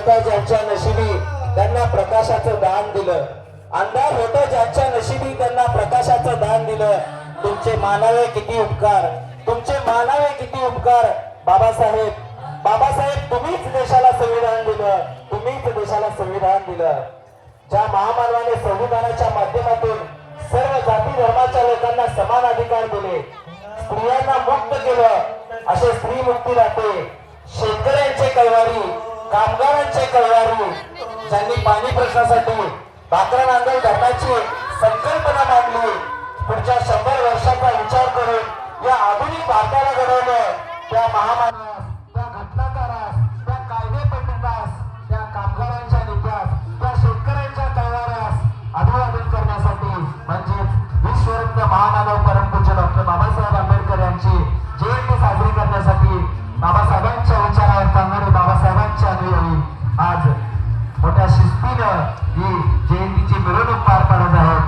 होता ज्यांच्या नशिबी त्यांना प्रकाशाचं दान दिलं. अंधार होतं ज्यांच्या नशिबी त्यांना प्रकाशाचं दान दिलं. तुमचे मानावे किती उपकार, तुमचे मानावे किती उपकार बाबासाहेब. बाबासाहेब तुम्हीच देशाला संविधान दिलं, तुम्हीच देशाला संविधान दिलं. ज्या महामानवाने संविधानाच्या माध्यमातून सर्व जाती धर्माच्या लोकांना समान अधिकार दिले, स्त्रियांना मुक्त केलं, असे स्त्री मुक्ती राहते. शेतकऱ्यांचे कळवारी, कामगारांचे कळवारी, ज्यांनी पाणी प्रश्नासाठी भाकरा नांगल धरणाची संकल्पना मांडली, पुढच्या 100 वर्षाचा विचार करून या आधुनिक भारताला घडवलं, त्या महामानवास, त्या घटनाकारास, त्या कायदे पंडितास, त्या कामगारांच्या नेत्यास, त्या शेतकऱ्यांच्या कळवाऱ्यास अभिवादन करण्यासाठी म्हणजेच विश्वरत्न महामानव परमपूज्य डॉक्टर बाबासाहेब आंबेडकर यांची जयंती साजरी करण्यासाठी बाबासाहेबांच्या विचारावर चालणारे बाबासाहेबांच्या अनुयायी आज मोठ्या शिस्तीनं ही जयंतीची मिरवणूक पार पाडत आहेत.